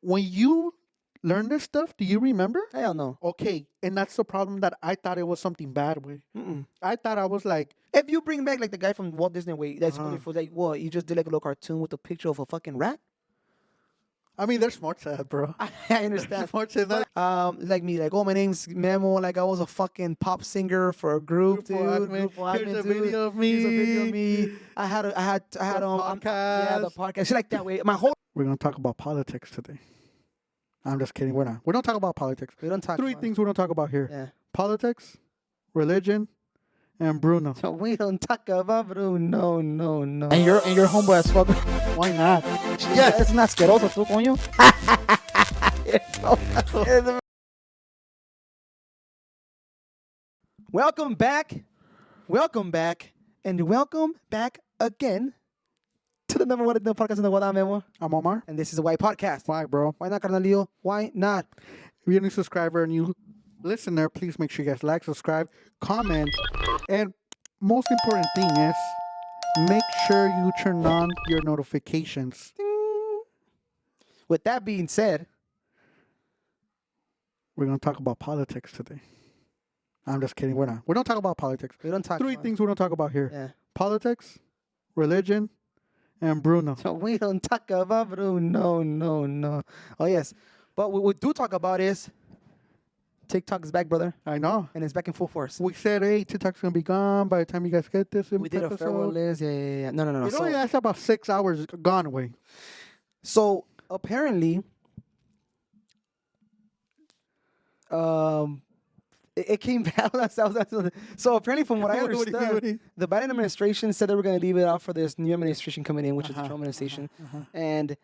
when you learn this stuff, do you remember? Hell no. Okay, and that's the problem that I thought it was something bad with. I thought I was like, If you bring back like the guy from Walt Disney Way, that's Uh-huh. for like, what, you just did like a little cartoon with a picture of a fucking rat? I mean, there's more to that, bro. I understand. There's more to that. Like me, like, oh, my name's Memo. Like, I was a fucking pop singer for a group, dude. Acme. Grupo Acme, Here's a dude. video of Here's a video of me. me. I had yeah, the podcast. podcast. Shit like that way. My whole We're gonna talk about politics today. I'm just kidding. We're not. We don't talk about politics. we don't talk. Three about things we don't talk about here: Yeah. politics, religion, and Bruno. So we don't talk about Bruno, no. And you're humble as fuck. Why not? Yeah, es un asqueroso tú, coño. Welcome back, and welcome back again to the number one podcast in the world. I'm Memo, I'm Omar. and this is the White Podcast. Why, bro? Why not, Carnalillo? Why not? If you're a new subscriber and new listener, please make sure you guys like, subscribe, comment, and most important thing is make sure you turn on your notifications. With that being said, We're gonna talk about politics today. I'm just kidding. We're not. We don't talk about politics. we don't talk Three about things we don't talk about here: Yeah. politics, religion, and Bruno. So we don't talk about Bruno, no. Oh, yes. But what we do talk about is TikTok is back, brother, I know. and it's back in full force. We said, hey, TikTok's gonna be gone by the time you guys get this. We did a farewell list. Yeah. No. It only lasts about 6 hours gone away. So apparently, it came back. So apparently, from what I What do you understood, mean? the Biden administration said they were going to leave it out for this new administration coming in, which is the Trump administration. And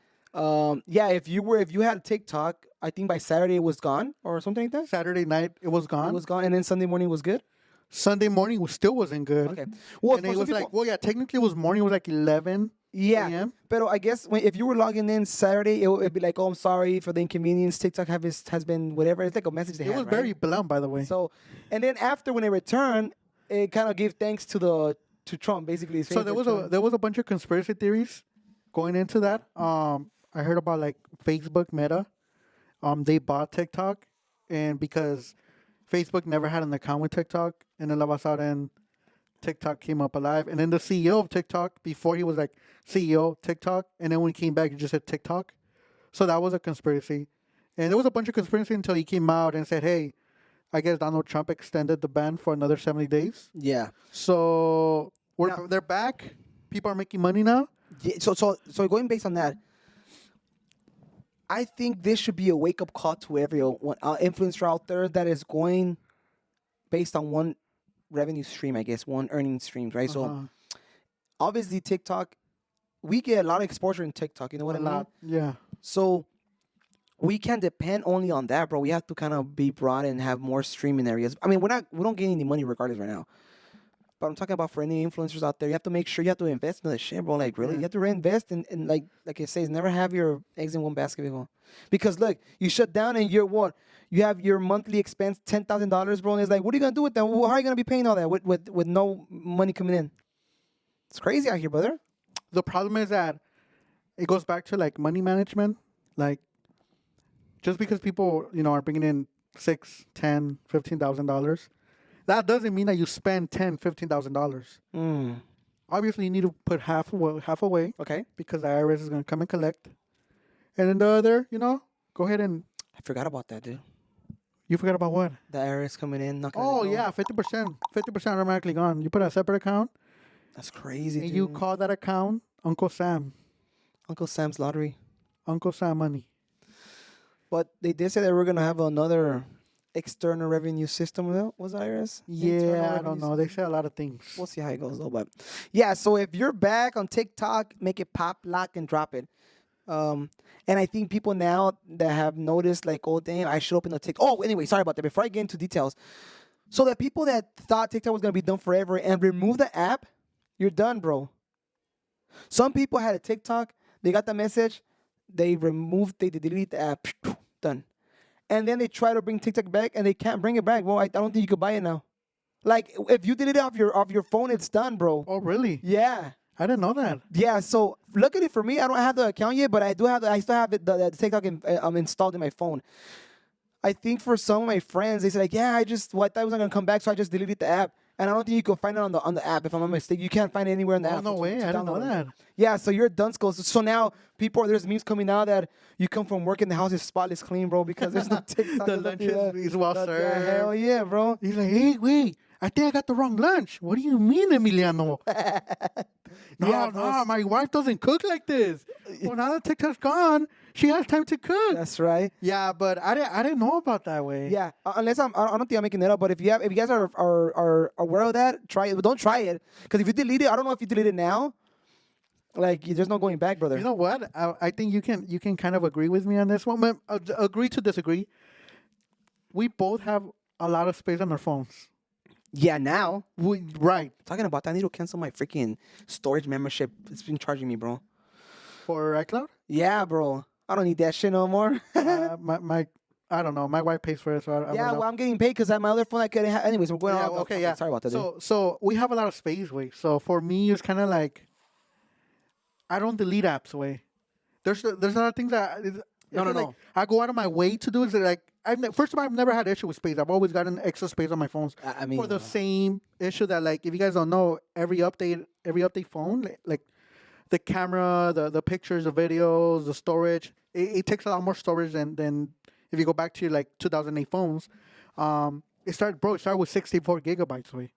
yeah, if you had TikTok, I think by Saturday it was gone or something like that. Saturday night, it was gone. It was gone, and then Sunday morning was good. Sunday morning still wasn't good. Okay. Well, And for it some was people, like, well, yeah, technically it was morning. It was like 11 yeah. a.m. But I guess if you were logging in Saturday, it'd be like, oh, I'm sorry for the inconvenience. TikTok has been whatever. It's like a message they It had, was right? very blunt, by the way. So, and then after when they returned, it kind of gave thanks to Trump, basically. So there was a bunch of conspiracy theories going into that. I heard about like Facebook Meta. They bought TikTok, and because Facebook never had an account with TikTok, and then all of a sudden TikTok came up alive. And then the CEO of TikTok, before he was like CEO TikTok, and then when he came back, he just said TikTok. So that was a conspiracy, and there was a bunch of conspiracy until he came out and said, "Hey, I guess Donald Trump extended the ban for another 70 days." yeah. So Now- they're back. People are making money now. Yeah, so going based on that, I think this should be a wake up call to everyone influencer out there that is going based on one revenue stream, I guess, one earning streams, right? Uh-huh. So obviously TikTok, we get a lot of exposure in TikTok. You know what I mean? Yeah. So we can't depend only on that, bro. We have to kind of be broad and have more streaming areas. I mean, we don't get any money regardless right now. But I'm talking about for any influencers out there, you have to make sure you have to invest in the shit, bro. Like, really, Yeah. you have to reinvest in like it says, never have your eggs in one basket, bro. Because look, you shut down and you're what? You have your monthly expense $10,000, bro. And it's like, what are you gonna do with that? How are you gonna be paying all that with no money coming in? It's crazy out here, brother. The problem is that it goes back to like money management. Like, just because people, are bringing in $6, $10, $15,000, that doesn't mean that you spend $10, $15,000. Obviously, you need to put half away Okay. because the IRS is gonna come and collect, and then the other, go ahead and I forgot about that, dude. you forgot about what? The IRS coming in. Not gonna Oh let go. yeah, 50%, 50% automatically gone. You put a separate account, That's crazy, and dude. you call that account Uncle Sam, Uncle Sam's lottery. Uncle Sam money. But they did say that we're gonna have another external revenue system. Was IRS? Internal Yeah, I revenue don't know. They say a lot of things. We'll see how it goes though. But yeah, so if you're back on TikTok, make it pop, lock, and drop it. And I think people now that have noticed, like, oh damn, I should open a TikTok. Oh, anyway, sorry about that. Before I get into details, so the people that thought TikTok was gonna be done forever and remove the app, you're done, bro. Some people had a TikTok, they got the message, they delete the app, done. And then they try to bring TikTok back and they can't bring it back. Well, I don't think you could buy it now. Like, if you delete it off your phone, it's done, bro. Oh really? Yeah. I didn't know that. Yeah, so luckily for me, I don't have the account yet, but I do have. I still have the TikTok installed in my phone. I think for some of my friends, they said like, yeah, I thought it wasn't gonna come back, so I just deleted the app. And I don't think you can find it on the app. If I'm not mistaken, you can't find it anywhere in the Oh, app. no way. I didn't know download it. that. Yeah, so you're done, Skulls. So now there's memes coming out that you come from work and the house is spotless clean, bro, because there's no TikTok. The lunch is well served. Hell yeah, bro. He's like, hey, wait, I think I got the wrong lunch. What do you mean, Emiliano? Yeah, No, bro. my wife doesn't cook like this. Well, now that TikTok's gone, she has time to cook. That's right. Yeah, but I didn't know about that way. Yeah, unless I don't think I'm making it up. But if you guys are aware of that, try it. But don't try it, because if you delete it, I don't know if you delete it now. Like, there's no going back, brother. You know what? I think you can kind of agree with me on this one. But, agree to disagree. We both have a lot of space on our phones. Yeah, now Right. talking about that, I need to cancel my freaking storage membership. It's been charging me, bro. For iCloud? Yeah, bro. I don't need that shit no more. My I don't know. My wife pays for it, so I Yeah, don't know. well, I'm getting paid because my other phone I couldn't have. Anyways, we're going Yeah, on. okay, yeah. Sorry about that. dude. So we have a lot of space, way. So for me, it's kind of like I don't delete apps, way. There's a lot of things that No. I go out of my way to do. Is like first of all, I've never had issue with space. I've always gotten extra space on my phones I mean, for the same issue that, like, if you guys don't know, every update phone, like the camera, the pictures, the videos, the storage, it takes a lot more storage than if you go back to like 2008 phones. It started with 64 gigabytes, way.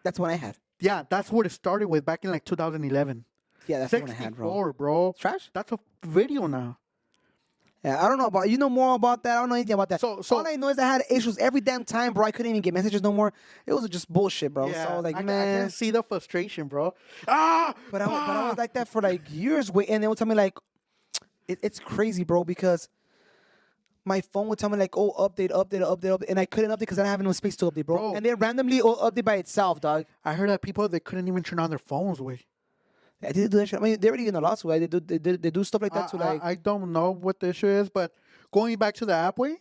that's what I had. Yeah, that's what it started with back in like 2011. Yeah, that's the one I had, bro. 64, bro. Trash? That's a video now. Yeah, I don't know about. You know more about that. I don't know anything about that. So- all I know is I had issues every damn time, bro. I couldn't even get messages no more. It was just bullshit, bro. So I was like, I man. can see the frustration, bro. But I was like that for like years. And they would tell me like, it's crazy, bro, because my phone would tell me like, oh, update, and I couldn't update because I didn't have enough space to update, bro. Bro. And then randomly update by itself, dog. I heard that people, they couldn't even turn on their phones, way. I did do that shit. I mean, they're already in the lawsuit. Right? They do stuff like that to like. I don't know what the issue is, but going back to the app, way,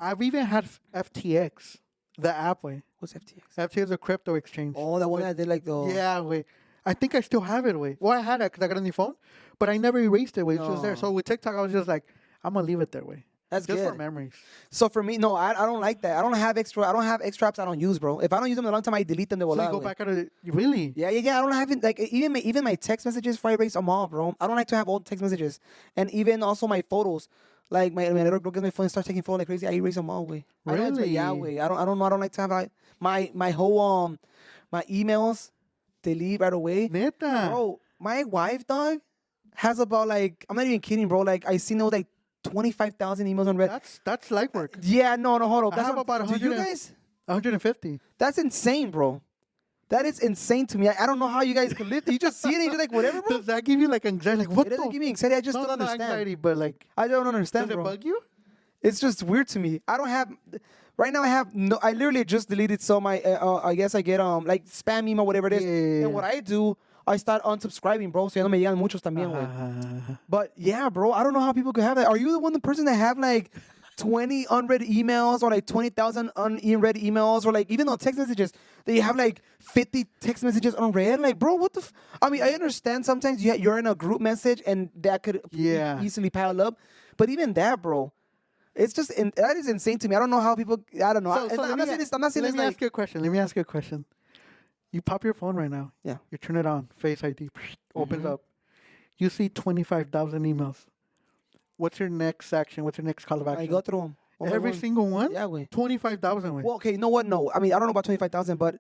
I've even had FTX, the app, way. What's FTX? FTX is a crypto exchange. Oh, that one that did like the. Yeah, wait. I think I still have it, wait. Well, I had it because I got a new phone, but I never erased it, wait. It's just there. No. So with TikTok, I was just like, I'm gonna leave it there, wait. That's Just good. for memories. So for me, no, I don't like that. I don't have extra apps I don't use, bro. If I don't use them in a long time, I delete them. They will So you lie go away. back at it, really? Yeah. I don't have it like even my text messages. If I erase them all, bro. I don't like to have old text messages, and even also my photos. Like my little girl gets my phone and starts taking photos like crazy. I erase them all away. I know it's Really? yeah, way. I don't know. I don't like to have like my whole my emails delete right away. Neta. Bro, my wife, dog, has about like I'm not even kidding, bro. Like I see no like 25,000 emails on red. That's light work. Yeah, no, hold up. I That's have about do you 100 guys? 150. That's insane, bro. That is insane to me. I don't know how you guys can live. You just see it and you're like, whatever, bro. Does that give you like anxiety? Like, what It doesn't the? give me anxiety. I just No, don't no, understand. anxiety, but like, I don't does understand, it bro. bug you? It's just weird to me. I don't have. Right now, I have no. I literally just deleted some. I guess I get like spam email, whatever it is. Yeah. And what I do, I start unsubscribing, bro. So ya no me llegan muchos también, güey. But yeah, bro, I don't know how people could have that. Are you the person that have like 20 unread emails or like 20,000 unread emails or like even on text messages that you have like 50 text messages unread? Like, bro, what the? I mean, I understand sometimes you're in a group message and that could Yeah. easily pile up, but even that, bro. It's just that is insane to me. I don't know how people. I don't know. I'm not saying this. I'm not saying let this. me Like, ask you a question. Let me ask you a question. You pop your phone right now. yeah. You turn it on. Face ID opens Mhm. up. You see 25,000 emails. What's your next action? What's your next call of I action? go through them. Every single one? Yeah, way. 25,000. Way. Well, okay. You know what? No. I mean, I don't know about 25,000, but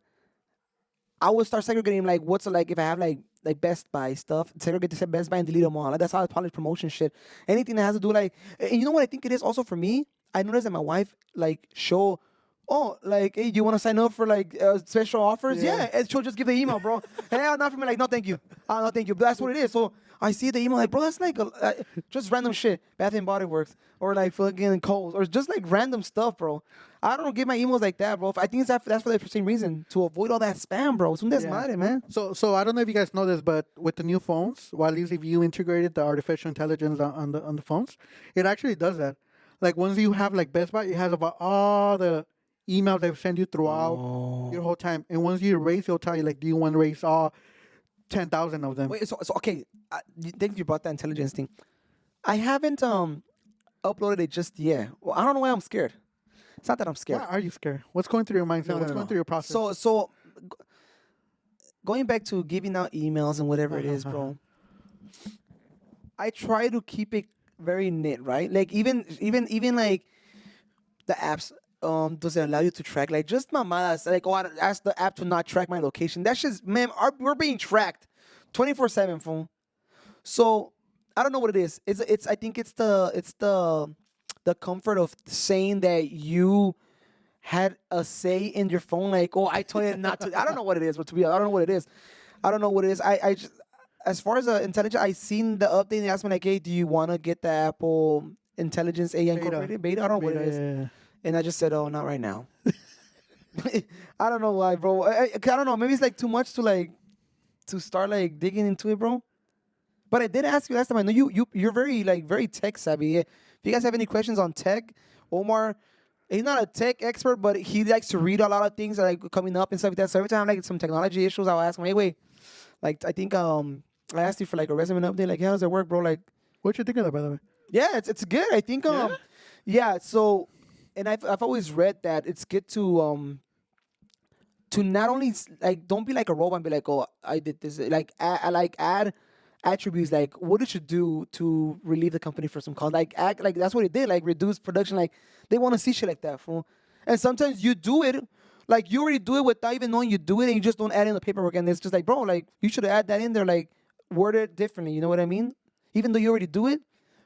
I would start segregating like what's like if I have like Best Buy stuff, segregate to Best Buy and delete them all. Like, that's how I polish promotion shit. Anything that has to do like, and you know what I think it is also for me. I noticed that my wife like show. Oh, like, hey, do you want to sign up for like special offers? Yeah. Yeah, and she'll just give the email, bro. Hey, not for me. Like, no, thank you. No, thank you. But that's what it is. So I see the email, like, bro, that's like just random shit. Bath and Body Works or like fucking Kohl's or just like random stuff, bro. I don't get my emails like that, bro. I think that's for the same reason to avoid all that spam, bro. Es un desmadre, man. So I don't know if you guys know this, but with the new phones, well, at least if you integrated the artificial intelligence on the phones, it actually does that. Like once you have like Best Buy, it has about all the emails they've sent you throughout your whole time. And once you erase, it'll tell you like, do you want to erase all 10,000 of them. Wait, so okay. Think you brought that intelligence thing. I haven't uploaded it just yet. Well, I don't know why I'm scared. It's not that I'm scared. Why are you scared? What's going through your mindset? No, no, What's no, going no. through your process? So going back to giving out emails and whatever it is, bro. I try to keep it very knit, right? Like even like the apps does it allow you to track like just my malas like I ask the app to not track my location. That's just man, we're being tracked 24/7 phone. So I don't know what it is. It's I think it's the comfort of saying that you had a say in your phone, like, oh, I told it not to. I don't know what it is, but to be honest, I don't know what it is. I don't know what it is. I just, as far as intelligence, I seen the update and they asked me like, hey, do you want to get the Apple Intelligence AI incorporated beta? I don't know what it is, and I just said, oh, not right now. I don't know why, bro. I don't know. Maybe it's like too much to start like digging into it, bro. But I did ask you last time. I know you're very tech savvy. If you guys have any questions on tech, Omar. He's not a tech expert, but he likes to read a lot of things that are like coming up and stuff like that. So every time like some technology issues, I'll ask him, hey, wait, like I think I asked you for like a resume update. Like, how does it work, bro? Like, what you think of that, by the way? yeah, it's good. I think yeah. So, and I've always read that it's good to not only like don't be like a robot and be like, oh, I did this. Like I like add attributes like what it should do to relieve the company for some cost. Like act like that's what it did. Like reduce production. Like they want to see shit like that, fool. And sometimes you do it, like you already do it without even knowing you do it, and you just don't add in the paperwork. And it's just like, bro, like you should add that in there, like word it differently. You know what I mean? Even though you already do it,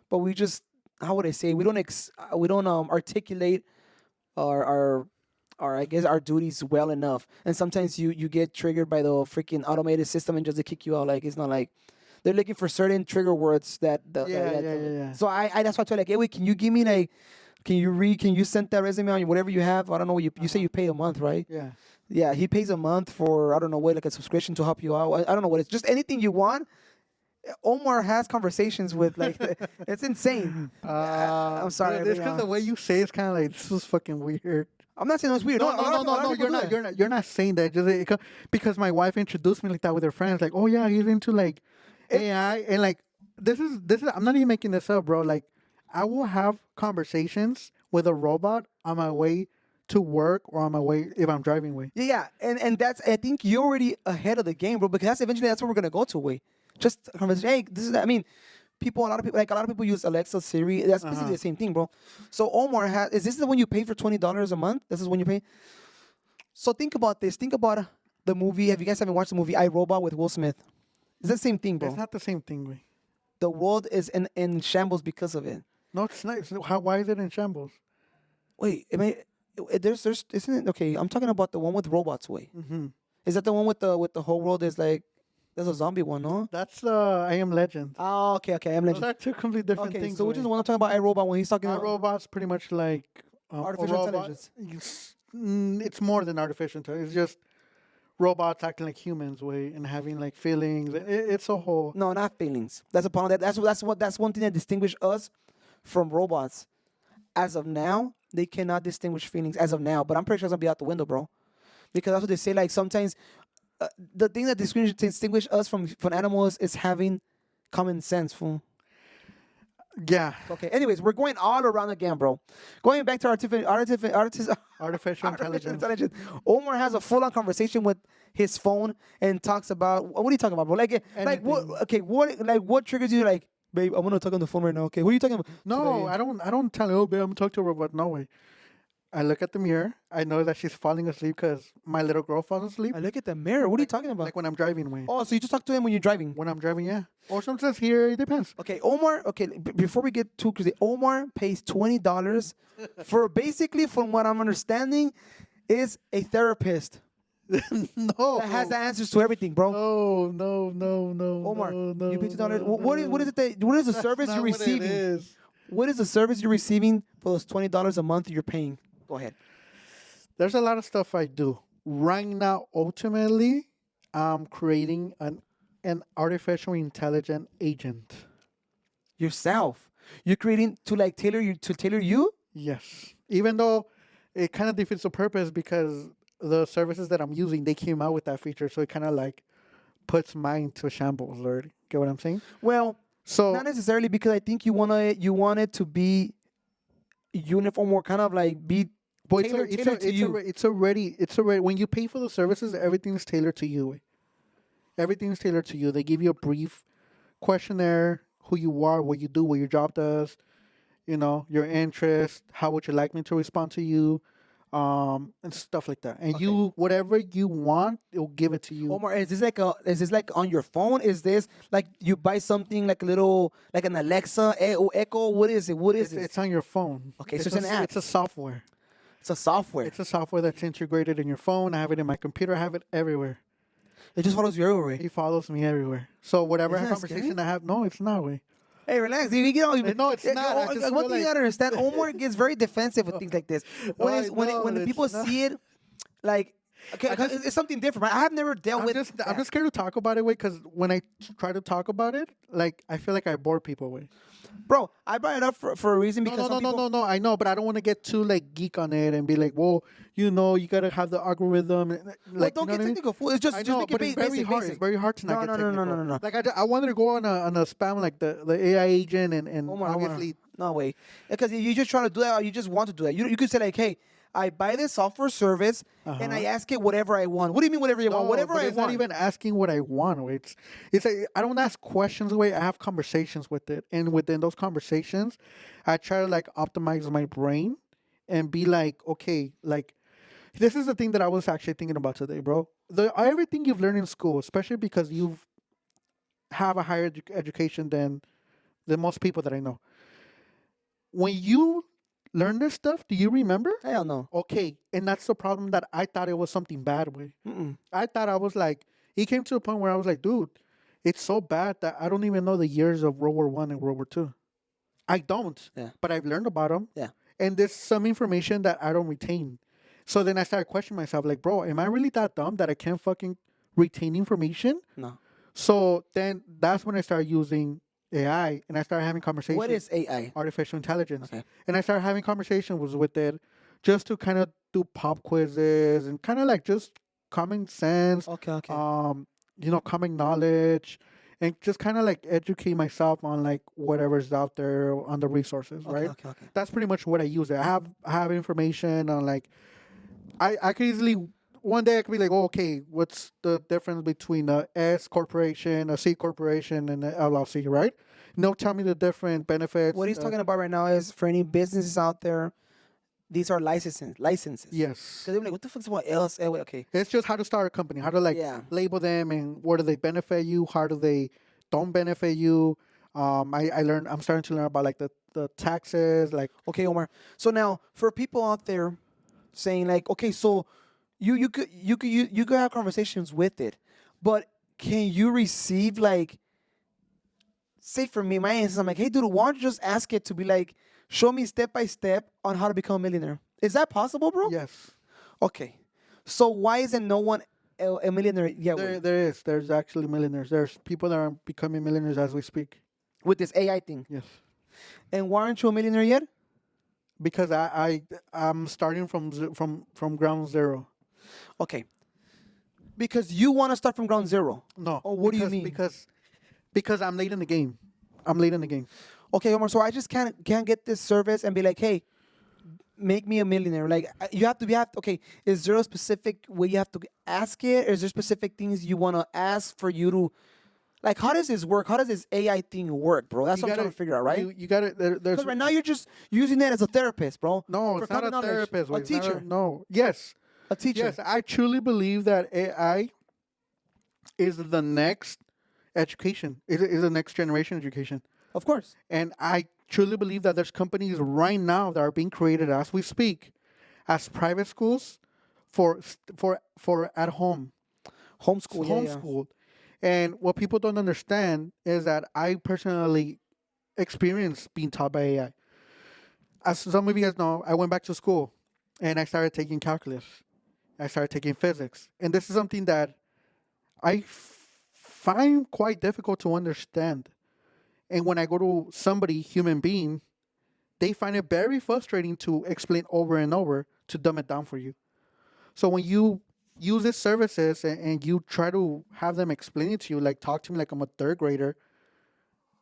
but we just how would I say we don't articulate our I guess our duties well enough. And sometimes you get triggered by the freaking automated system and just to kick you out. Like it's not like they're looking for certain trigger words that Yeah. So I that's why I told like, hey, wait, can you give me like, can you send that resume on whatever you have? I don't know. You say you pay a month, right? Yeah. Yeah, he pays a month for I don't know what like a subscription to help you out. I don't know what it's just anything you want. Omar has conversations with like it's insane. I'm sorry. It's because the way you say it's kind of like this is fucking weird. I'm not saying it's weird. No. You're not saying that. Just because my wife introduced me like that with her friends. Like, oh yeah, he's into like AI and like this is. I'm not even making this up, bro. Like, I will have conversations with a robot on my way to work or on my way if I'm driving away. Yeah, and that's I think you're already ahead of the game, bro. Because that's where we're gonna go to. Way just conversation. Hey, this is. I mean, a lot of people use Alexa, Siri. That's basically the same thing, bro. So Omar is this the one you pay for $20 a month? This is when you pay. So think about this. Think about the movie. Have you guys haven't watched the movie I, Robot with Will Smith? It's the same thing, bro. It's not the same thing, way. The world is in shambles because of it. No, it's not. Why is it in shambles? Wait, there's isn't it okay? I'm talking about the one with robots. Way. Mm-hmm. Is that the one with the whole world is like? There's a zombie one, no? That's I Am Legend. Oh, okay, I Am Legend. Those are two completely different Okay, things. so which is the one I'm talking about? iRobot when he's talking about iRobot's pretty much like artificial intelligence. It's more than artificial intelligence. It's just robots acting like humans, way, and having like feelings. It's a whole. No, not feelings. That's a part of that. That's one thing that distinguishes us from robots. As of now, they cannot distinguish feelings. As of now, but I'm pretty sure it's gonna be out the window, bro. Because that's what they say. Like sometimes. The thing that distinguishes us from animals is having common sense, fool. Yeah. Okay. Anyways, we're going all around again, bro. Going back to Artificial intelligence. Omar has a full-on conversation with his phone and talks about what are you talking about, bro? Like what? Okay, what triggers you? Like, babe, I'm gonna talk on the phone right now. Okay, what are you talking about? No, today? I don't tell her. Oh, babe, I'm gonna talk to a robot. No way. I look at the mirror. I know that she's falling asleep because my little girl falls asleep. I look at the mirror. What are you talking about? Like when I'm driving away. Oh, so you just talk to him when you're driving? When I'm driving, yeah. Or sometimes here, it depends. Okay, Omar. Okay, before we get too crazy, Omar pays $20 for basically, from what I'm understanding, is a therapist. No. That has the answers to everything, bro. No. Omar, no, you pay $2. no, What is it? What is the service you're receiving? What is the service you're receiving for those $20 a month you're paying? Go ahead. There's a lot of stuff I do. Right now, ultimately, I'm creating an artificial intelligent agent. Yourself. You're creating to like tailor you? Yes. Even though it kind of defeats the purpose because the services that I'm using, they came out with that feature. So it kind of like puts mine to shambles, Lord. Get what I'm saying? Well, So not necessarily, because I think you want it to be uniform, or kind of like be but tailored to you. it's already when you pay for the services, everything's tailored to you. Everything's tailored to you. They give you a brief questionnaire, who you are, what you do, what your job does, your interest, how would you like me to respond to you, and stuff like that. And Okay. you, whatever you want, it'll give it to you. Omar, is this like on your phone? Is this like you buy something like a little, like an Alexa, Echo? What is it? What is it? It's on your phone. Okay, so it's an app. It's a software. It's a software. It's a software that's integrated in your phone. I have it in my computer. I have it everywhere. It just follows you everywhere. It follows me everywhere. So whatever Isn't that conversation scary? I have, no, it's not way. Hey, relax. You get all. No, it's not. I just One feel thing you like- gotta understand, Omar gets very defensive with things like this. When the it's people not. see it, like, okay, it's something different. Right? I have never dealt with. I'm just scared to talk about it, way, because when I try to talk about it, like I feel like I bore people, way. Bro, I brought it up for a reason, because No. I know, but I don't want to get too like geek on it and be like, well, you gotta have the algorithm. And, Well, like, don't you know get what I mean? technical, fool. It's just I just know, make it but it's very basic, hard. basic. It's very hard to not get No. technical. Like I wanted to go on a spam like the AI agent and Omar, obviously no way, because you just trying to do that, or you just want to do that. You could say like, hey, I buy this software service and I ask it whatever I want. What do you mean whatever you want? Whatever but I it's want. not even asking what I want. Way. It's like I don't ask questions away. I have conversations with it, and within those conversations, I try to like optimize my brain and be like, okay, like this is the thing that I was actually thinking about today, bro. Everything you've learned in school, especially because you have a higher education than most people that I know. When you learn this stuff, do you remember? Hell no. Okay, and that's the problem, that I thought it was something bad with. Mm-mm. I thought I was like, it came to a point where I was like, dude, it's so bad that I don't even know the years of World War One and World War Two. I don't, Yeah. but I've learned about them. Yeah. And there's some information that I don't retain. So then I started questioning myself, like, bro, am I really that dumb that I can't fucking retain information? No. So then that's when I started using AI and I started having conversations. What is AI? Artificial intelligence? Okay. And I started having conversations with it just to kind of do pop quizzes and kind of like just common sense, Okay. common knowledge, and just kind of like educate myself on like whatever's out there on the resources, right? Okay. That's pretty much what I use it. I have information on like I could easily one day I could be like, oh, okay, what's the difference between a S corporation, a C corporation, and an LLC, right? No, tell me the different benefits. What he's talking about right now is, for any businesses out there, these are licenses. Yes. Because they're like, what the fuck's about else? Okay. It's just how to start a company, how to like Yeah. label them, and what do they benefit you, how do they don't benefit you. I'm starting to learn about like the taxes, like Okay, Omar. So now, for people out there saying like, okay, so you could have conversations with it, but can you receive, like, say for me, my instance, I'm like, hey dude, why don't you just ask it to be like, show me step by step on how to become a millionaire? Is that possible, bro? yes. Okay. So why isn't no one a millionaire yet There's actually millionaires. There's people that are becoming millionaires as we speak. with this AI thing? Yes. And why aren't you a millionaire yet? Because I'm starting from ground zero. Okay. Because you want to start from ground zero. No. Oh, what do you mean? Because I'm late in the game. I'm late in the game. Okay, Omar. So I just can't get this service and be like, hey, make me a millionaire. Like, you have to. Okay, is there a specific way you have to ask it? Or is there specific things you want to ask for you to? Like, how does this work? How does this AI thing work, bro? That's what I'm trying to figure out, right? You got it. There's Because right now you're just using that as a therapist, bro. no, for it's not common a knowledge. therapist. A wait, it's not teacher. no. Yes. A teacher. Yes, I truly believe that AI is the next education. It is the next generation education. Of course. And I truly believe that there's companies right now that are being created as we speak, as private schools for at home, Homeschool. Yeah, yeah. homeschooled. And what people don't understand is that I personally experienced being taught by AI. As some of you guys know, I went back to school and I started taking calculus. I started taking physics. And this is something that I find quite difficult to understand. And when I go to somebody, human being, they find it very frustrating to explain over and over to dumb it down for you. So when you use these services and you try to have them explain it to you, like talk to me like I'm a third grader,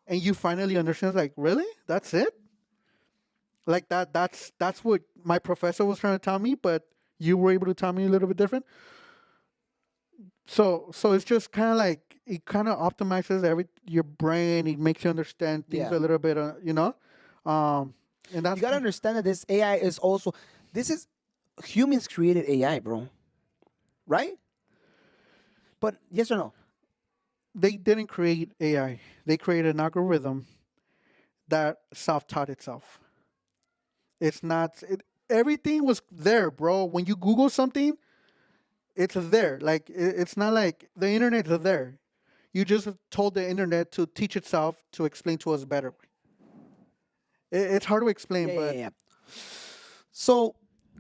and you finally understand, like, really? That's it? Like that's what my professor was trying to tell me, but you were able to tell me a little bit different. So it's just kind of like it kind of optimizes every your brain. It makes you understand things Yeah. a little bit, um, and You that's gotta understand that this AI is also this is humans created AI, bro. Right? But yes or no? they didn't create AI. They created an algorithm that self-taught itself. It's not. Everything was there, bro. When you Google something, it's there. Like it's not like the internet is there. You just told the internet to teach itself to explain to us better. It's hard to explain, Yeah, yeah, but yeah. So,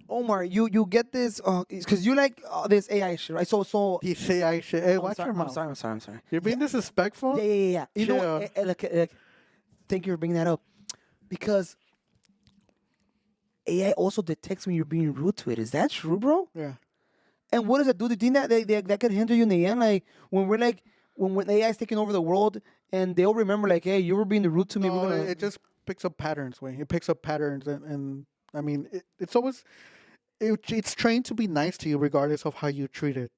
Omar, you get this because you like this AI shit, right? So you say I should. Hey, I'm watch sorry, your I'm mouth. sorry, I'm sorry, I'm sorry. You're being Yeah, disrespectful. yeah, yeah, yeah. You know what? Chill. Thank you for bringing that up because AI also detects when you're being rude to it. Is that true, bro? Yeah. And what does it do? Do you think that that could hinder you in the end? Like when we're like when AI is taking over the world and they'll remember like, hey, you were being rude to me. We're No, gonna it just picks up patterns. Way it picks up patterns, and I mean, it's always it's trained to be nice to you regardless of how you treat it.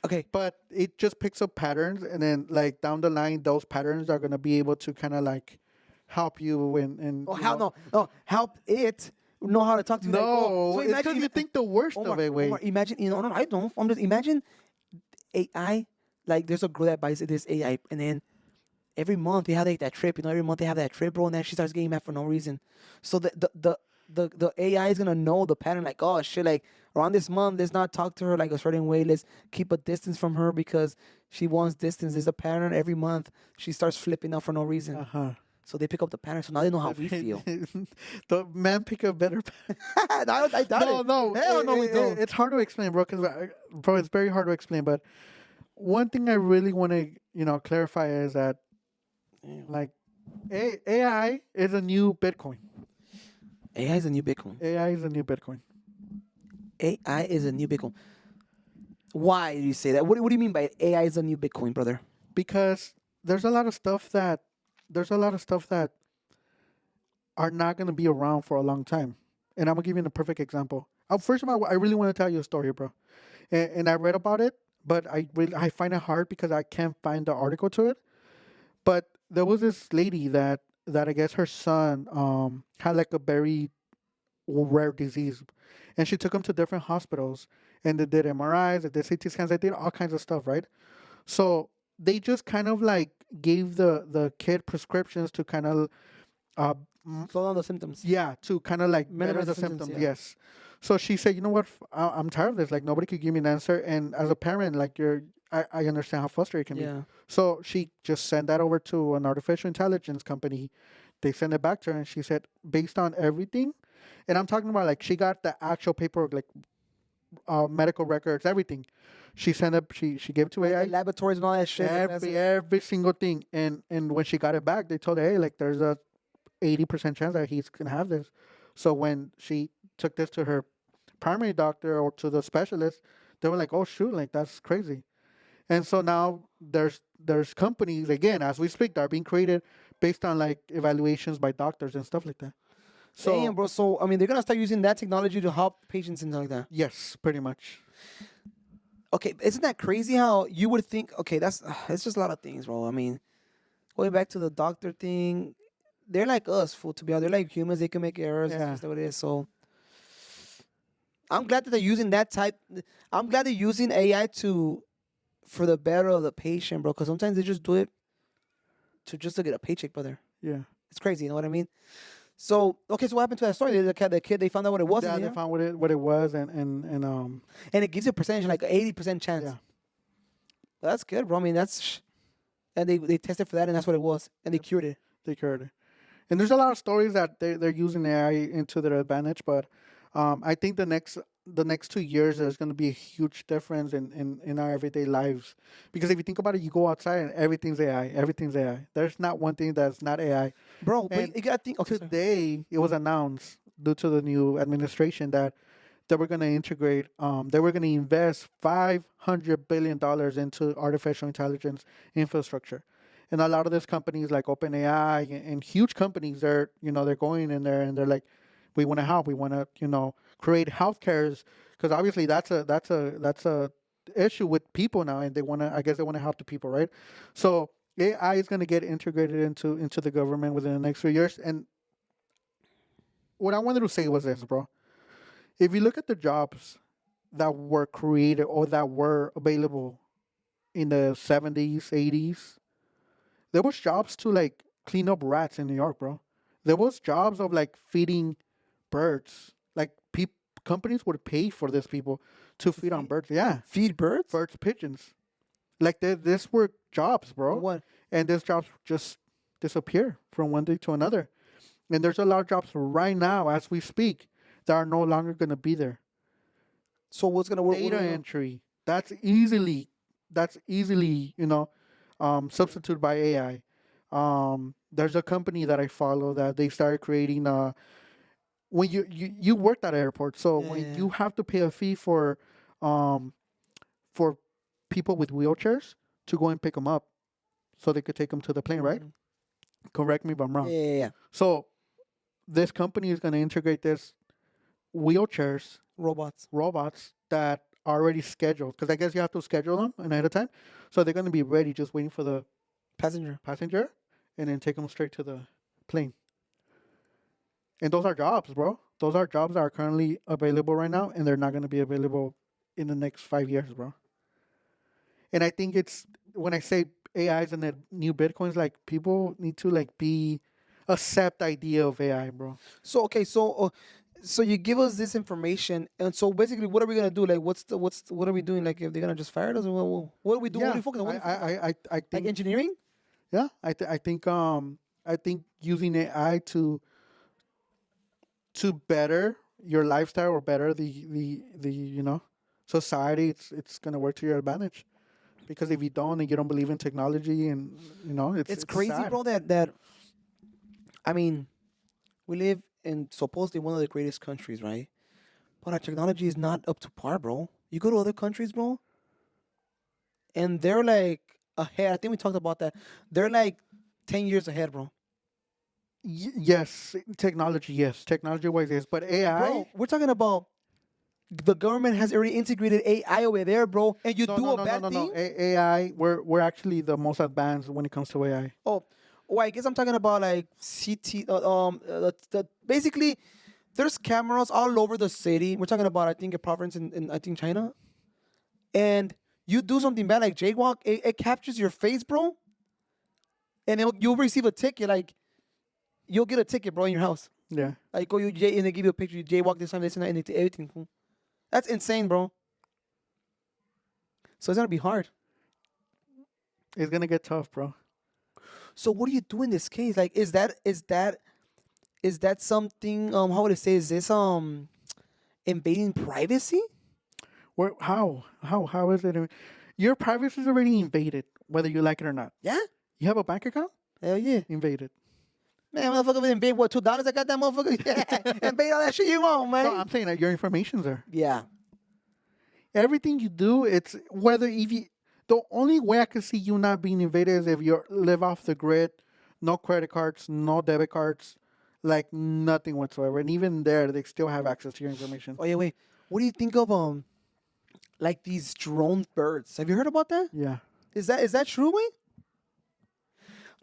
okay. But it just picks up patterns, and then like down the line, those patterns are gonna be able to kind of like help you and Oh, how no help it know how to talk to you. Like oh, No, so it's because you think the worst Omar, of it. Omar, Way imagine no, I don't. I'm just imagine AI. Like there's a girl that buys this AI, and then every month they have like that trip. Every month they have that trip, bro, and then she starts getting mad for no reason. So the AI is gonna know the pattern. Like oh shit, like around this month, let's not talk to her like a certain way. Let's keep a distance from her because she wants distance. There's a pattern every month. She starts flipping out for no reason. uh huh. So they pick up the pattern. So now they know how we feel. The man pick a better. I doubt No, it. no, Hell no, we don't. it's hard to explain, bro. Because bro, it's very hard to explain. But one thing I really want to clarify is that like AI is a new Bitcoin. AI is a new Bitcoin. AI is a new Bitcoin AI is a new Bitcoin. Why do you say that? What do you mean by AI is a new Bitcoin, brother? because there's a lot of stuff that there's a lot of stuff that are not going to be around for a long time. And I'm gonna give you a perfect example. First of all, I really want to tell you a story, bro. And I read about it, but I find it hard because I can't find the article to it. But there was this lady that I guess her son had like a very rare disease, and she took him to different hospitals, and they did MRIs, they did CT scans, they did all kinds of stuff, right? So they just kind of like gave the kid prescriptions to kind of uh, Slow down the symptoms. yeah, to kind of like better Minimize the the symptoms, symptoms. yeah. Yes. So she said, you know what? I'm tired of this. Like nobody could give me an answer. And as a parent, like I understand how frustrated it can be. Yeah. So she just sent that over to an artificial intelligence company. They sent it back to her, and she said, based on everything, and I'm talking about like she got the actual paperwork, like medical records, everything. She sent it. She gave it to Like AI. the laboratories and all that shit. Every single thing. And when she got it back, they told her, hey, like there's a 80% chance that he's gonna have this. So when she took this to her primary doctor or to the specialist, they were like, "Oh shoot, like that's crazy." And so now there's companies again as we speak that are being created based on like evaluations by doctors and stuff like that. So Damn, bro. So I mean, they're gonna start using that technology to help patients and stuff like that. yes, pretty much. Okay, isn't that crazy? How you would think? Okay, that's it's just a lot of things, bro. I mean, going back to the doctor thing, they're like us, fool. To be honest, they're like humans. They can make errors. It's Yeah. just what it is. So I'm glad that they're using that type. I'm glad they're using AI to for the better of the patient, bro. Because sometimes they just do it to just to get a paycheck, brother. Yeah. It's crazy. You know what I mean? So okay, so what happened to that story? The kid, they found out what it was, Yeah, in they the found what it was and and it gives you a percentage, like 80% chance. yeah. Well, that's good, bro. I mean, and they tested for that, and that's what it was, and they cured it. They cured it. And there's a lot of stories that they're using AI into their advantage, but I think the next 2 years there's going to be a huge difference in our everyday lives, because if you think about it, you go outside and everything's AI. There's not one thing that's not AI. Bro, And but you gotta think. Okay, sorry. today it was announced due to the new administration that they were going to integrate, they were going to invest $500 billion into artificial intelligence infrastructure. And a lot of these companies like OpenAI and huge companies, they're, they're going in there and they're like, we want to help. We want to, create healthcares, because obviously that's a issue with people now, and they want to, I guess they want to help the people, right? So AI is going to get integrated into the government within the next few years. And what I wanted to say was this, bro. If you look at the jobs that were created or that were available in the 70s, 80s, there was jobs to like clean up rats in New York, bro. There was jobs of like feeding birds. Like companies would pay for these people to feed on birds. Yeah, Feed birds? birds, pigeons. Like this were jobs, bro. What? And these jobs just disappear from one day to another. And there's a lot of jobs right now, as we speak, that are no longer going to be there. So what's gonna work? Data entry. That's easily, substituted by AI. There's a company that I follow that they started creating. When you worked at an airport, so when you have to pay a fee um, for people with wheelchairs to go and pick them up, so they could take them to the plane, right? Correct me if I'm wrong. Yeah. So this company is going to integrate this wheelchairs Robots. that are already scheduled, because I guess you have to schedule them ahead of time. So they're going to be ready, just waiting for the passenger, and then take them straight to the plane. And those are jobs, bro. Those are jobs that are currently available right now, and they're not going to be available in the next 5 years, bro. And I think it's, when I say AI is in the new Bitcoins, like people need to like accept the idea of AI, bro. So okay, so you give us this information, and so basically, what are we gonna do? Like, what are we doing? Like, if they're gonna just fire us, or what are we doing? What are we focusing on? I Like think engineering? yeah, I think using AI to better your lifestyle or better the society, it's gonna work to your advantage. Because if you don't and you don't believe in technology, and it's Crazy, sad. bro. That I mean, we live in supposedly one of the greatest countries, right? But our technology is not up to par, bro. You go to other countries, bro, and they're like ahead. I think we talked about that. They're like 10 years ahead, bro. Yes, technology wise, yes, but AI. Bro, we're talking about the government has already integrated AI over there, bro. And you do a bad thing. AI, we're actually the most advanced when it comes to AI. Oh, I guess I'm talking about like CT. Basically, there's cameras all over the city. We're talking about, I think, a province in I think China. And you do something bad like jaywalk, it captures your face, bro. And you'll receive a ticket. Like, you'll get a ticket, bro, in your house. Yeah, Like, and they give you a picture. You jaywalk this time, and everything. Cool. That's insane, bro. So it's gonna be hard. it's gonna get tough, bro. So what do you do in this case? Like, is that something? How would I say? Is this invading privacy? How is it? Your privacy is already invaded, whether you like it or not. Yeah. You have a bank account? Hell yeah. Invaded. Man, motherfucker, would invade what, $2? I got that motherfucker. Yeah. Invade all that shit you want, man. No, I'm saying that your information's there. Yeah. Everything you do, it's whether if you. The only way I can see you not being invaded is if you live off the grid, no credit cards, no debit cards, like nothing whatsoever. And even there, they still have access to your information. Oh yeah, wait. What do you think of like these drone birds? Have you heard about that? Yeah. Is that true, wait?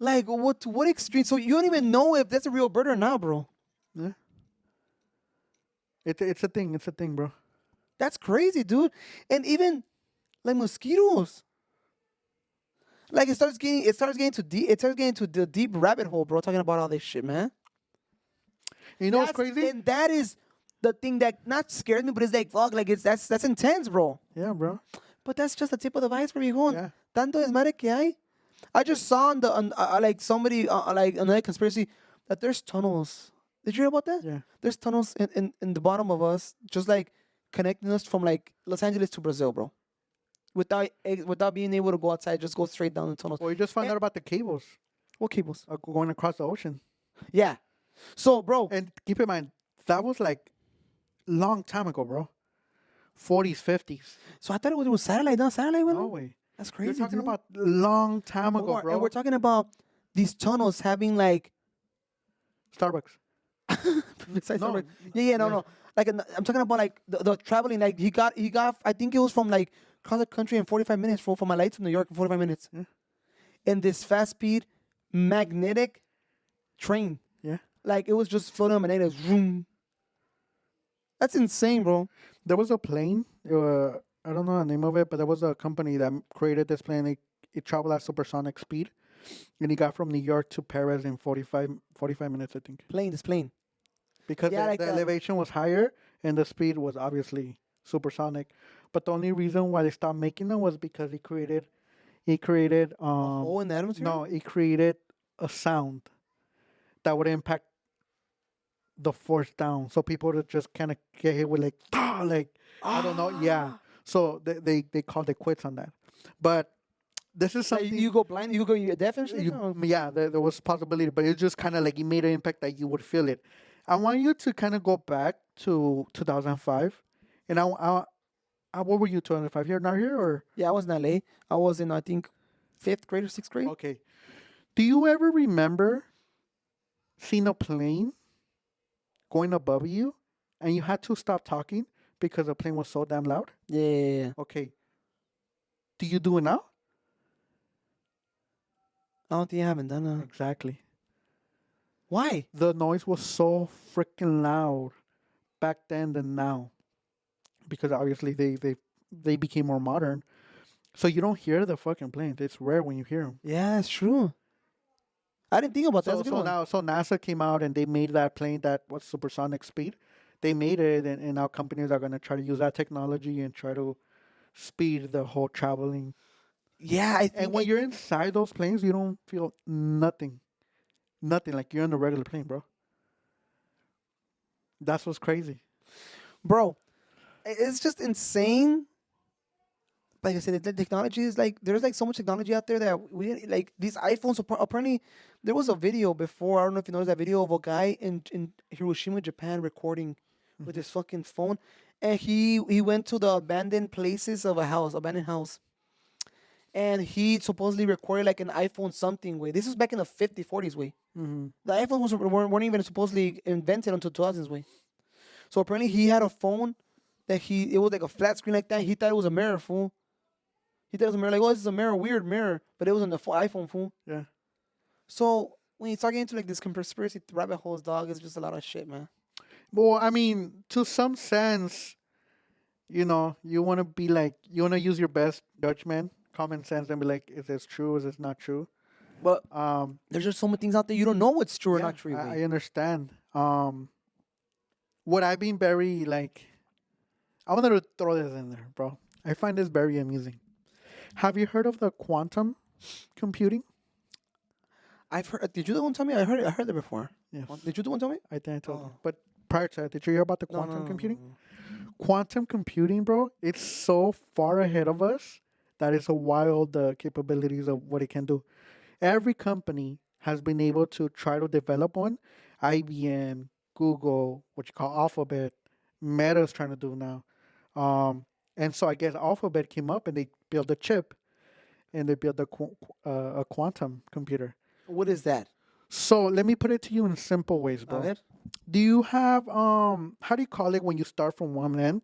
Like, what extreme? So you don't even know if that's a real bird or not, bro. Yeah. It's a thing. It's a thing, bro. That's crazy, dude. And even like mosquitoes. Like, it starts getting to the deep rabbit hole, bro. Talking about all this shit, man. You know what's crazy? And that is the thing that not scares me, but it's like, fuck, like that's intense, bro. Yeah, bro. But that's just the tip of the iceberg, hijo. Yeah. Tanto desmadre que hay. I just saw like somebody like another conspiracy that there's tunnels. Did you hear about that? Yeah. There's tunnels in the bottom of us, just like connecting us from like Los Angeles to Brazil, bro. Without being able to go outside, just go straight down the tunnels. Well, you just found out about the cables What cables? going across the ocean. Yeah. So, bro. And keep in mind, that was like long time ago, bro. 40s, 50s. So I thought it was satellite. Not satellite. No Wasn't it? way. That's You're crazy, talking dude. about long time ago, And bro. we're talking about these tunnels having like Starbucks. besides No. Starbucks. Yeah, no, Yeah. no. Like I'm talking about like the traveling. Like he got. I think it was from like across the country in 45 minutes. From my light to New York in 45 minutes. Yeah. In this fast speed magnetic train. Yeah. Like it was just floating on magnetic. Vroom. That's insane, bro. There was a plane. I don't know the name of it, but there was a company that created this plane. It traveled at supersonic speed, and it got from New York to Paris in 45 minutes, I think. This plane. Because Yeah, like the elevation was higher and the speed was obviously supersonic. But the only reason why they stopped making them was because he created hole in the atmosphere. no, he created a sound that would impact the force down. So people would just kind of get hit with like like I don't know, yeah. So they called it quits on that. But this is Like, something you go blind. You go deaf and shit. yeah, there was possibility, but it's just kind of like it made an impact that you would feel it. I want you to kind of go back to 2005, and what were you 2005 here, not here, or Yeah, I was in LA. I was in I think 5th grade or 6th grade. okay? Do you ever remember seeing a plane going above you, and you had to stop talking because the plane was so damn loud? Yeah. Okay, do you do it now? I don't think I haven't done that. Exactly. Why? The noise was so freaking loud back then than now, because obviously they became more modern. So you don't hear the fucking planes. It's rare when you hear them. Yeah, that's true. I didn't think about that. So That's a good so one. now so NASA came out and they made that plane that was supersonic speed. They made it, and now companies are gonna try to use that technology and try to speed the whole traveling. Yeah, I think. And when you're inside those planes, you don't feel nothing, nothing like you're on a regular plane, bro. That's what's crazy. Bro, it's just insane. Like I said, the technology is like there's like so much technology out there that we didn't like these iPhones. Apparently, there was a video before. I don't know if you noticed that video of a guy in Hiroshima, Japan, recording with his fucking phone, and he went to the abandoned places of a house, abandoned house, and he supposedly recorded like an iPhone something way. This was back in the 50s, 40s way. Mm-hmm. The iPhones weren't even supposedly invented until 2000s way. So apparently he had a phone that it was like a flat screen like that. He thought it was a mirror, fool. He thought it was a mirror, like, oh, this is a mirror, weird mirror, but it was on the iPhone, fool. Yeah. So when you start getting into like this conspiracy rabbit holes, dog, it's just a lot of shit, man. Well, I mean, to some sense, you want to be like, you want to use your best judgment, common sense, and be like, is this true? Is this not true? But Um, there's just so many things out there you don't know what's true or yeah, not true. I understand. What I've been very like, I wanted to throw this in there, bro. I find this very amusing. Have you heard of the quantum computing? I've heard. Did you the one tell me? I heard that before. Yes. Did you the one tell me? I think I told you. Oh. But prior to that, did you hear about the No, quantum no, computing? no. Quantum computing, bro, it's so far ahead of us that it's a wild capabilities of what it can do. Every company has been able to try to develop one. IBM, Google, what you call Alphabet, Meta's trying to do now. And so I guess Alphabet came up and they built a chip and they built a quantum computer. What is that? So let me put it to you in simple ways, A bro. ver. Do you have how do you call it when you start from one end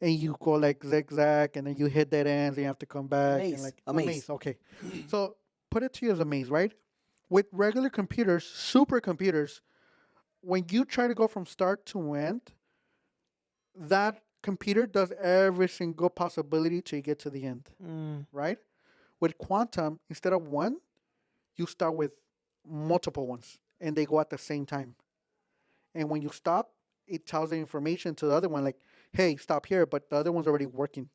and you go like zigzag and then you hit that end and you have to come back Maze. and like A maze. Okay. So put it to you as a maze, right? With regular computers, supercomputers, when you try to go from start to end, that computer does every single possibility to get to the end, right? With quantum, instead of one, you start with multiple ones and they go at the same time. And when you stop, it tells the information to the other one, like, hey, stop here, but the other one's already working.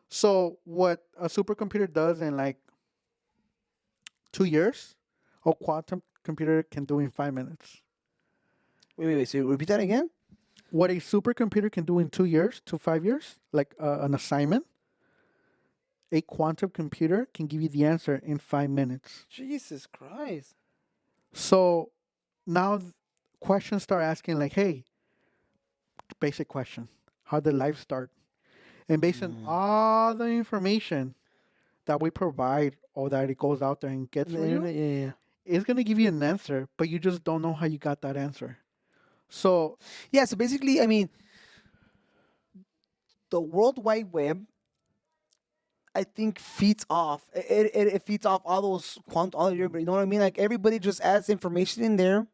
So what a supercomputer does in like 2 years, a quantum computer can do in 5 minutes. Wait. So repeat that again. What a supercomputer can do in 2 years to 5 years, like an assignment, a quantum computer can give you the answer in 5 minutes. Jesus Christ. So now questions start asking like, hey, basic question. How did life start? And based on all the information that we provide or that it goes out there and gets The for you, internet, yeah. it's gonna give you an answer, but you just don't know how you got that answer. So Yeah, so basically, I mean, the World Wide Web, I think, feeds off. It feeds off all those all your, you know what I mean? Like everybody just adds information in there.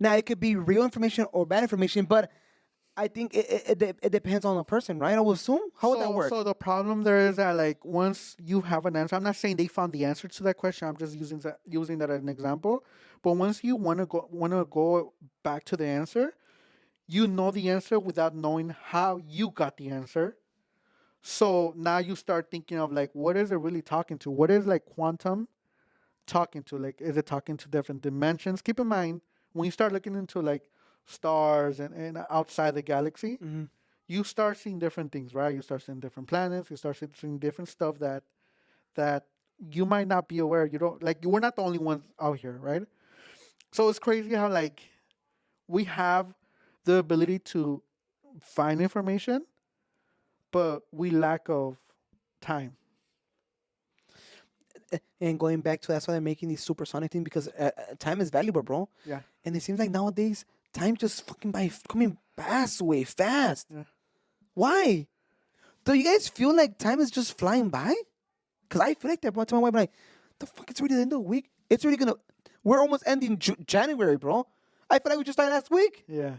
Now it could be real information or bad information, but I think it depends on the person, right? I would assume. How would that work? So the problem there is that like once you have an answer, I'm not saying they found the answer to that question. I'm just using that as an example. But once you wanna go back to the answer, you know the answer without knowing how you got the answer. So now you start thinking of like, what is it really talking to? What is like quantum talking to? Like, is it talking to different dimensions? Keep in mind, when you start looking into like stars and outside the galaxy, Mhm. you start seeing different things, right? You start seeing different planets. You start seeing different stuff that you might not be aware. You don't like. We're not the only ones out here, right? So it's crazy how like we have the ability to find information, but we lack of time. And going back to that's why they're making these supersonic things because time is valuable, bro. Yeah, And it seems like nowadays time just fucking by coming past way fast. yeah. Why? Do you guys feel like time is just flying by? Cause I feel like that, bro. To my wife, I'm like, the fuck, it's already the end of the week. It's already gonna. We're almost ending January, bro. I feel like we just started last week. Yeah,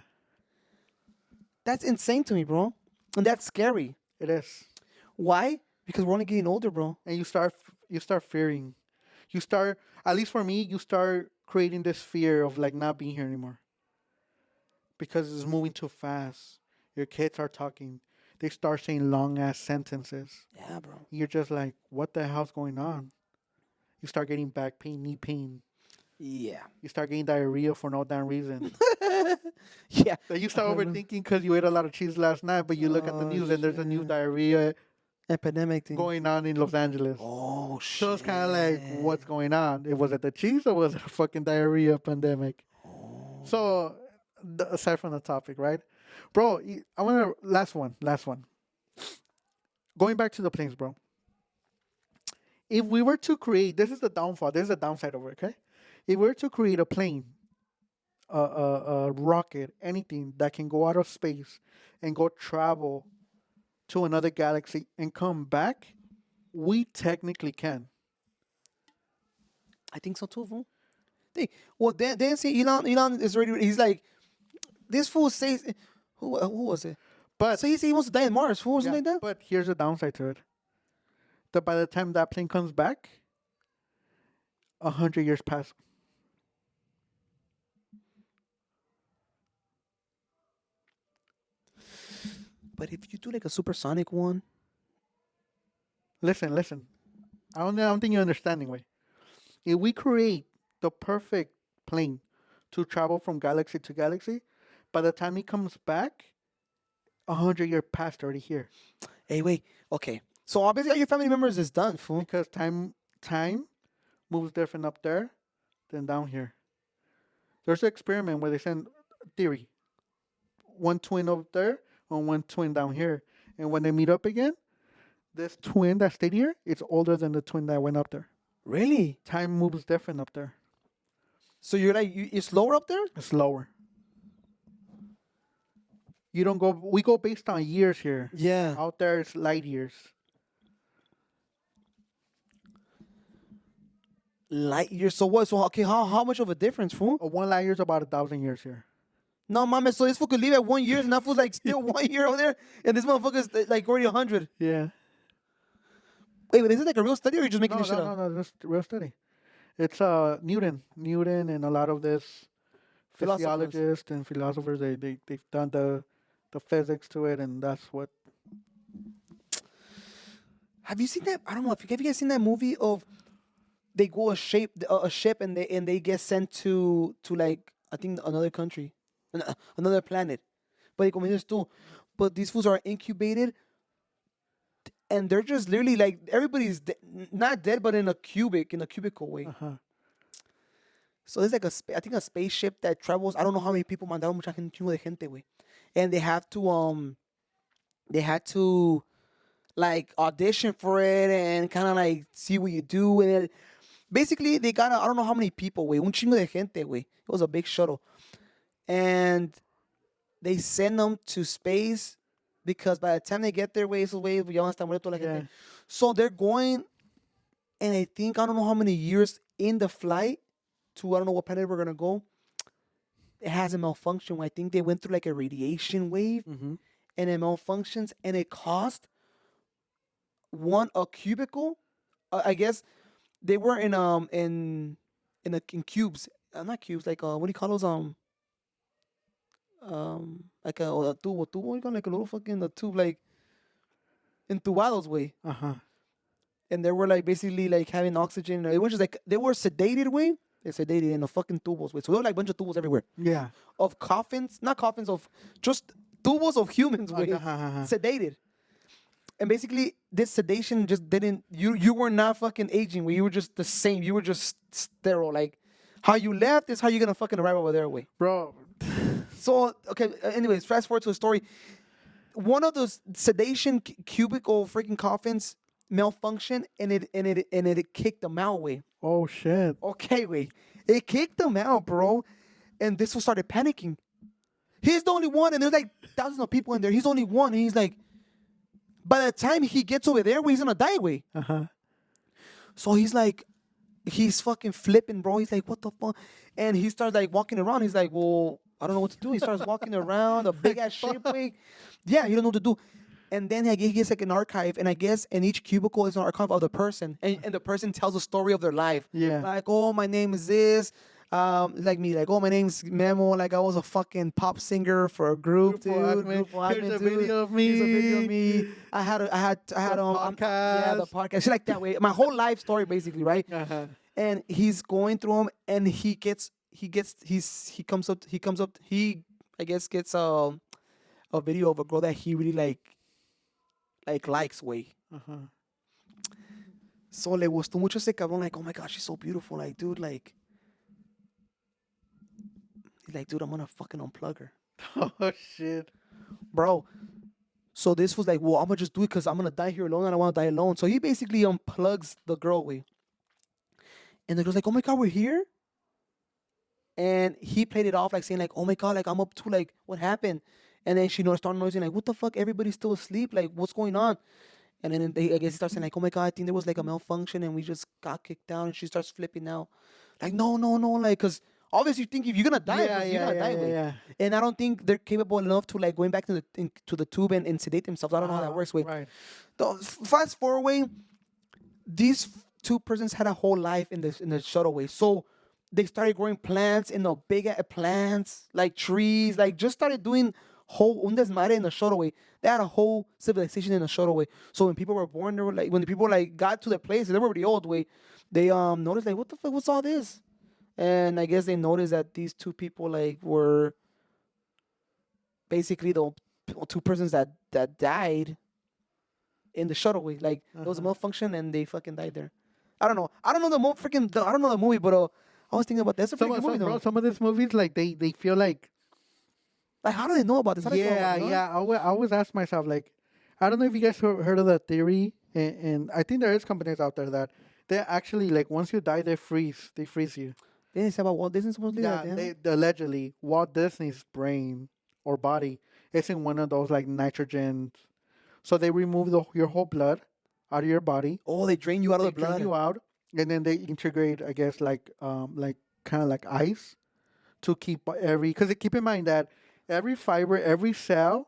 That's insane to me, bro. And that's scary. it is. Why? Because we're only getting older, bro. And you start fearing. You start, at least for me, you start creating this fear of like not being here anymore because it's moving too fast. Your kids are talking. They start saying long ass sentences. Yeah, bro. You're just like, what the hell's going on? You start getting back pain, knee pain. Yeah. You start getting diarrhea for no damn reason. Yeah. Then you start overthinking because you ate a lot of cheese last night, but you look at the Oh, news and there's a new shit. diarrhea Epidemic thing. going on in Los Angeles. Oh shit. So it's kind of like, what's going on? Was it the cheese or was it a fucking diarrhea pandemic? So, aside from the topic, right, bro? I want to last one. Going back to the planes, bro. If we were to create, this is the downfall. This is the downside of it. Okay, if we were to create a plane, a rocket, anything that can go out of space and go travel to another galaxy and come back, we technically can. I think so too, fool. Well, then see, Elon is already. He's like, this fool says, who was it? But So he said he wants to die in Mars. Who was yeah, like that? but here's the downside to it. That by the time that plane comes back, 100 years pass. But if you do like a supersonic one, Listen. I don't think you're understanding, way. If we create the perfect plane to travel from galaxy to galaxy, by the time he comes back, 100 year past already here. hey, wait, okay. So obviously, all your family members is done, fool. Because time moves different up there than down here. There's an experiment where they send theory, one twin up there and one twin down here, and when they meet up again, this twin that stayed here, it's older than the twin that went up there. Really? Time moves different up there. So you're like, it's lower up there? It's lower. You don't go. We go based on years here. Yeah. Out there, it's light years. Light years. So what? So okay, how much of a difference, fool? One light year is about 1,000 years here. No, mama. So this fool could leave at 1 year, and that fool's like still 1 year over there, and this motherfucker's like already 100. Yeah. Wait, but is it like a real study, or are you just making No, this shit no, up? no, no. That's real study. It's Newton, and a lot of this Philosophers. physiologists and philosophers. They've done the physics to it, and that's what. Have you seen that? I don't know. Have you guys seen that movie of they go a ship and they get sent to like I think another country, another planet, but como dices tú, but these fools are incubated and they're just literally like everybody's not dead but in a cubicle way. Uh-huh. So there's like I think a spaceship that travels. I don't know how many people mandaron mucha gente, chingo de gente, güey. And they had to like audition for it and kind of like see what you do. And basically they got I don't know how many people, güey. Un chingo de gente, güey. It was a big shuttle. And they send them to space because by the time they get there, güey, esos güeyes ya van a estar muertos la gente. Yeah. So they're going, and I think I don't know how many years in the flight to I don't know what planet we're gonna go. It has a malfunction. I think they went through like a radiation wave, Mm-hmm. and it malfunctions, and it cost a cubicle. I guess they were in cubes, not cubes, like what do you call those like a tubo, what do you call it? Like a little fucking a tube, like entubados way. Uh-huh. And they were like basically like having oxygen. It was just like they were sedated way. They're sedated in the fucking tubos way. So there were like a bunch of tubos everywhere Yeah. of coffins, not coffins of just tubos of humans way, Uh-huh. sedated. And basically this sedation just didn't. You were not fucking aging. Way. You were just the same. You were just sterile. Like how you left is how you're gonna fucking arrive over there way. Bro. So okay. Anyways, fast forward to the story. One of those sedation cubicle freaking coffins malfunctioned and it kicked them out way. Oh shit. Okay, way. It kicked them out, bro. And this one started panicking. He's the only one, and there's like thousands of people in there. He's the only one, and he's like, by the time he gets over there, he's gonna die way. Uh-huh. So he's like, he's fucking flipping, bro. He's like, what the fuck? And he starts like walking around. He's like, well, I don't know what to do. He starts walking around a big ass ship way. Yeah, he don't know what to do. And then he gets like an archive, and I guess in each cubicle is an archive of the person, and the person tells a story of their life. Yeah. Like, oh, my name is this. Like me, like, oh, my name's Memo. Like, I was a fucking pop singer for a group, dude. Here's a video of me. Here's a video of me. I had podcast. yeah, the podcast. Shit like that way. My whole life story, basically, right? Uh-huh. And he's going through them, and he comes up, he I guess gets a video of a girl that he really likes way. Uh-huh. So le gustó mucho ese cabrón, like, oh my gosh, she's so beautiful, like, dude, like, he's like, dude, I'm gonna fucking unplug her, Oh shit. bro. So this was like, well, I'm gonna just do it because I'm gonna die here alone. I don't want to die alone. So he basically unplugs the girl way, and the girl's like, oh my god, we're here. And he played it off like saying like, oh my god, like I'm up to like what happened. And then she started noticing like, what the fuck? Everybody's still asleep. Like, what's going on? And then I guess he starts saying like, oh my god, I think there was like a malfunction and we just got kicked down. And she starts flipping out, like, no, like, cause obviously you think if you're gonna die, you're gonna die. Yeah. And I don't think they're capable enough to like going back to the tube and sedate themselves. I don't know how that works. Way. Right. Fast forward way, these two persons had a whole life in the shuttle way. So they started growing plants in the big plants, like trees, like just started doing whole un desmadre in the shuttle way. They had a whole civilization in the shuttle way. So when people were born, they were like, when the people like got to the place, they were already old way. They noticed like, what the fuck, what's all this? And I guess they noticed that these two people like were basically the two persons that died in the shuttle way. Like there was a malfunction and they fucking died there. I don't know. I don't know the movie, but I was thinking about that's a pretty good movie though. Some of these movies, like they feel like how do they know about this? How do they know about it, yeah. I always ask myself, like, I don't know if you guys heard of the theory, and I think there is companies out there that they actually like once you die, they freeze you. They didn't say about Walt Disney supposedly. Yeah, they allegedly Walt Disney's brain or body is in one of those like nitrogen, so they remove your whole blood out of your body. Oh, they drain you out of the blood. Drain you out, and then they integrate, I guess, like kind of like ice to keep because keep in mind that every fiber, every cell,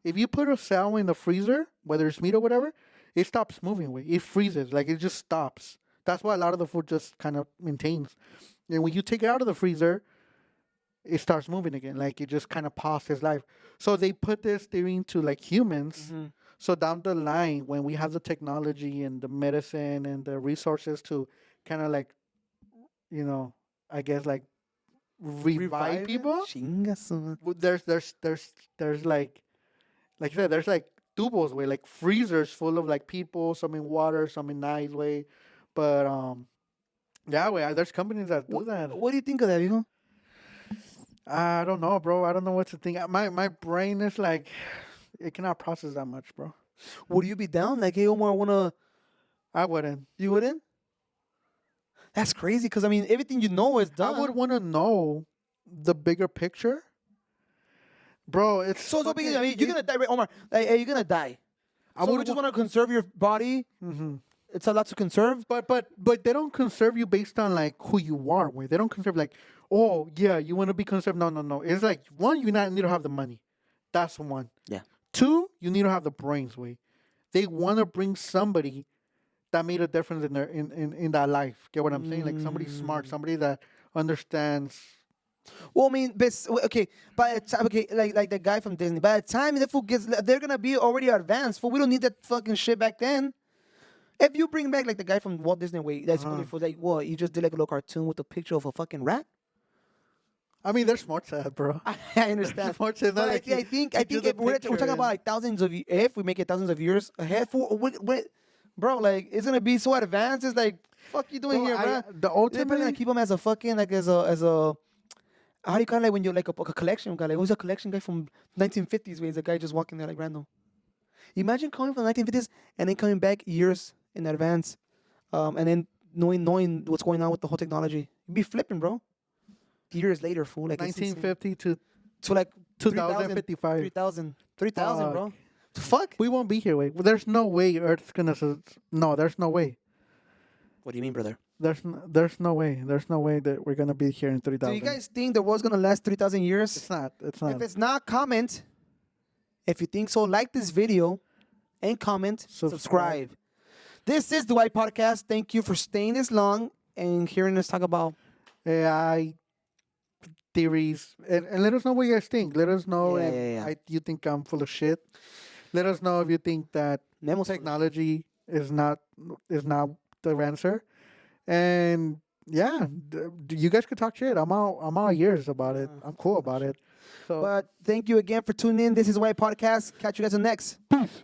if you put a cell in the freezer, whether it's meat or whatever, it stops moving. It freezes, like it just stops. That's why a lot of the food just kind of maintains. And when you take it out of the freezer, it starts moving again, like it just kind of pauses life. So they put this theory into like humans. Mm-hmm. So down the line, when we have the technology and the medicine and the resources to kind of like, I guess like revive people. There's like I said, there's like tubos way, like freezers full of like people, some in water, some in ice way, but Yeah, wait, there's companies that do that. What do you think of that, viejo? I don't know, bro. I don't know what to think. My brain is like, it cannot process that much, bro. Would you be down? Like, hey, Omar, I wanna. I wouldn't. You wouldn't? That's crazy. Because I mean, everything you know is I done. would want to know the bigger picture, bro. It's So fucking, because I mean, you're gonna die, right, Omar? Like, hey, you're gonna die. I So would we just want to conserve your body. hmm It's a lot to conserve. But they don't conserve you based on like who you are. Way they don't conserve like, oh yeah, you want to be conserved. No, no, no. It's like one, you not need to have the money. That's one. Yeah. Two, you need to have the brains. Way they want to bring somebody that made a difference in their in that life. Get what I'm saying? Like somebody smart, somebody that understands. Well, I mean, okay, by the time, okay, like the guy from Disney. By the time the fool gets, they're gonna be already advanced. Fool, we don't need that fucking shit back then. If you bring back like the guy from Walt Disney Way, that's only for like what you just did like a little cartoon with a picture of a fucking rat. I mean, there's more to that, bro. I understand. There's more to that. But Like, I think if we're talking about like thousands of if we make it thousands of years ahead, for bro, like it's gonna be so advanced. It's like fuck you doing here, bro. the They're probably ultimate. gonna keep him as a fucking like as a how do you call it like when you're like a collection guy? Like who's a collection guy from 1950s? Where he's a guy just walking there like random. Imagine coming from the 1950s and then coming back years in advance, and then knowing what's going on with the whole technology. You'd be flipping, bro. Years later, fool. Like it's insane. 1950 to like 2055. 3,000, bro. Fuck. We won't be here. Wait, there's no way Earth's gonna. No, there's no way. What do you mean, brother? There's no way. There's no way that we're gonna be here in 3,000. Do you guys think the world's gonna last 3,000 years? It's not. It's not. If it's not, comment. If you think so, like this video and comment, subscribe. This is the White Podcast. Thank you for staying this long and hearing us talk about AI theories, and let us know what you guys think. Let us know if you think I'm full of shit. Let us know if you think that technology is not the answer. And yeah, you guys could talk shit. I'm all ears about it. I'm cool about it. So, but thank you again for tuning in. This is White Podcast. Catch you guys on the next. Peace.